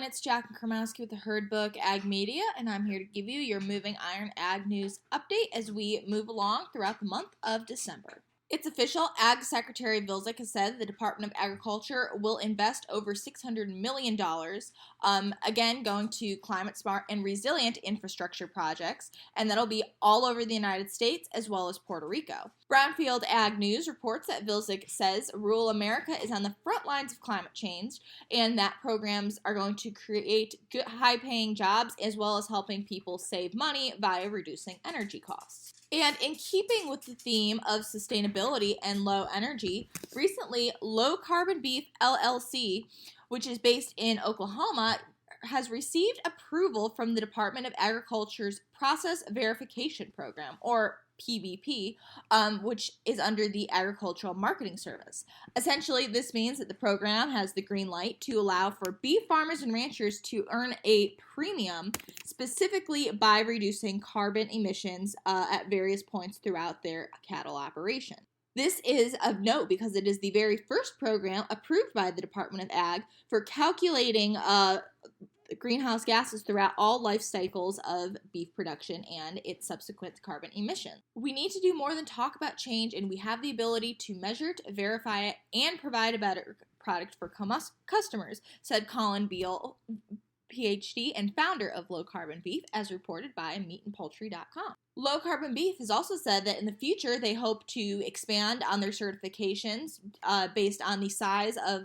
it's Jaclyn Krowmowski with the Herd Book Ag Media, and I'm here to give you your Moving Iron Ag News update as we move along throughout the month of December. It's official. Ag Secretary Vilsack has said the Department of Agriculture will invest over $600 million, again, going to climate-smart and resilient infrastructure projects, and that'll be all over the United States as well as Puerto Rico. Brownfield Ag News reports that Vilsack says rural America is on the front lines of climate change, and that programs are going to create good, high-paying jobs as well as helping people save money via reducing energy costs. And in keeping with the theme of sustainability and low energy, recently Low Carbon Beef LLC, which is based in Oklahoma, has received approval from the Department of Agriculture's Process Verification Program, or PVP, which is under the Agricultural Marketing Service. Essentially, this means that the program has the green light to allow for beef farmers and ranchers to earn a premium, specifically by reducing carbon emissions at various points throughout their cattle operation. This is of note because it is the very first program approved by the Department of Ag for calculating greenhouse gases throughout all life cycles of beef production and its subsequent carbon emissions. We need to do more than talk about change, and we have the ability to measure it, verify it, and provide a better product for customers, said Colin Beal, PhD and founder of Low Carbon Beef, as reported by meatandpoultry.com. Low Carbon Beef has also said that in the future they hope to expand on their certifications based on the size of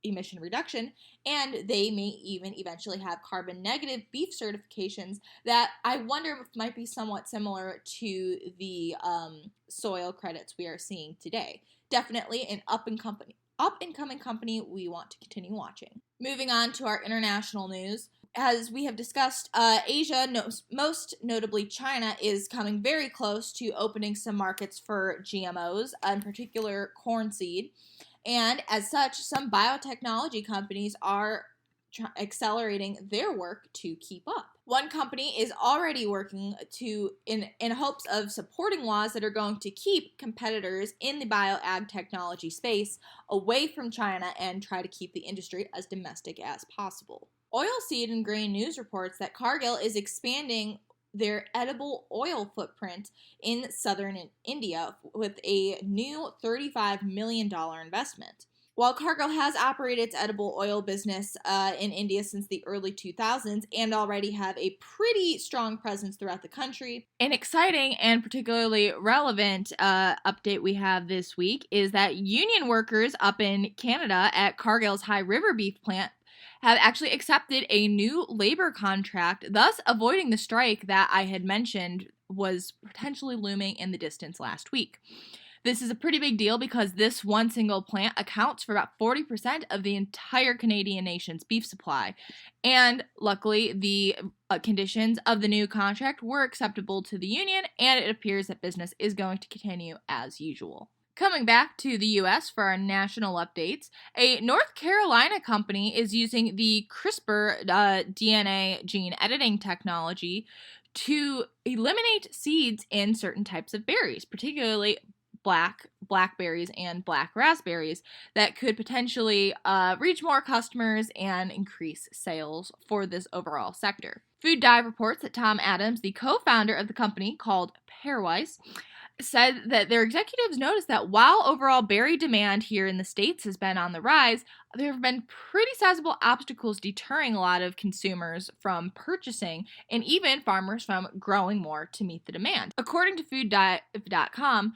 emission reduction, and they may even eventually have carbon negative beef certifications that I wonder might be somewhat similar to the soil credits we are seeing today. Definitely an up-and-coming company we want to continue watching. Moving on to our international news. As we have discussed, Asia, most notably China, is coming very close to opening some markets for GMOs, in particular corn seed. And as such, some biotechnology companies are accelerating their work to keep up. One company is already working in hopes of supporting laws that are going to keep competitors in the bioag technology space away from China and try to keep the industry as domestic as possible. Oilseed and Grain News reports that Cargill is expanding their edible oil footprint in southern India with a new $35 million investment. While Cargill has operated its edible oil business in India since the early 2000s and already have a pretty strong presence throughout the country, an exciting and particularly relevant update we have this week is that union workers up in Canada at Cargill's High River beef plant have actually accepted a new labor contract, thus avoiding the strike that I had mentioned was potentially looming in the distance last week. This is a pretty big deal because this one single plant accounts for about 40% of the entire Canadian nation's beef supply. And luckily, the conditions of the new contract were acceptable to the union, and it appears that business is going to continue as usual. Coming back to the U.S. for our national updates, a North Carolina company is using the CRISPR DNA gene editing technology to eliminate seeds in certain types of berries, particularly blackberries and black raspberries, that could potentially reach more customers and increase sales for this overall sector. Food Dive reports that Tom Adams, the co-founder of the company called Pairwise, said that their executives noticed that while overall berry demand here in the States has been on the rise, there have been pretty sizable obstacles deterring a lot of consumers from purchasing and even farmers from growing more to meet the demand. According to fooddive.com,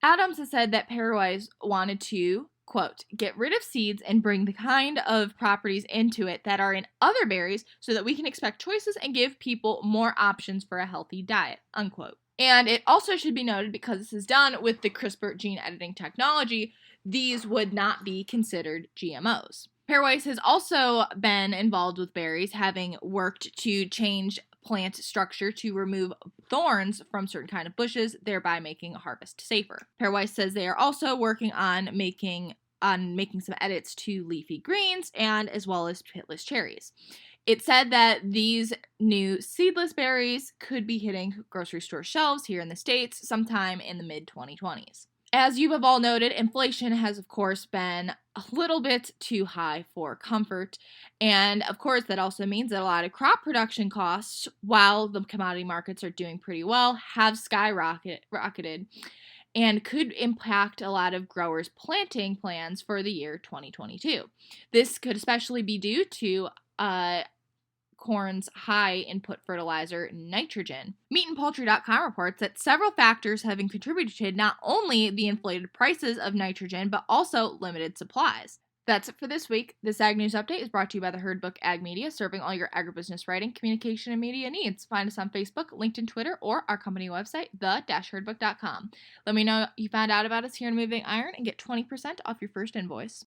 Adams has said that Pairwise wanted to, quote, get rid of seeds and bring the kind of properties into it that are in other berries so that we can expect choices and give people more options for a healthy diet, unquote. And it also should be noted, because this is done with the CRISPR gene editing technology, these would not be considered GMOs. Pairwise has also been involved with berries, having worked to change plant structure to remove thorns from certain kind of bushes, thereby making a harvest safer. Pairwise says they are also working on making some edits to leafy greens and as well as pitless cherries. It said that these new seedless berries could be hitting grocery store shelves here in the States sometime in the mid-2020s. As you have all noted, inflation has, of course, been a little bit too high for comfort. And, of course, that also means that a lot of crop production costs, while the commodity markets are doing pretty well, have skyrocketed and could impact a lot of growers' planting plans for the year 2022. This could especially be due to corn's high input fertilizer nitrogen. Meatandpoultry.com reports that several factors have contributed to not only the inflated prices of nitrogen, but also limited supplies. That's it for this week. This Ag News Update is brought to you by the Herd Book Ag Media, serving all your agribusiness writing, communication, and media needs. Find us on Facebook, LinkedIn, Twitter, or our company website, the-herdbook.com. Let me know you found out about us here in Moving Iron and get 20% off your first invoice.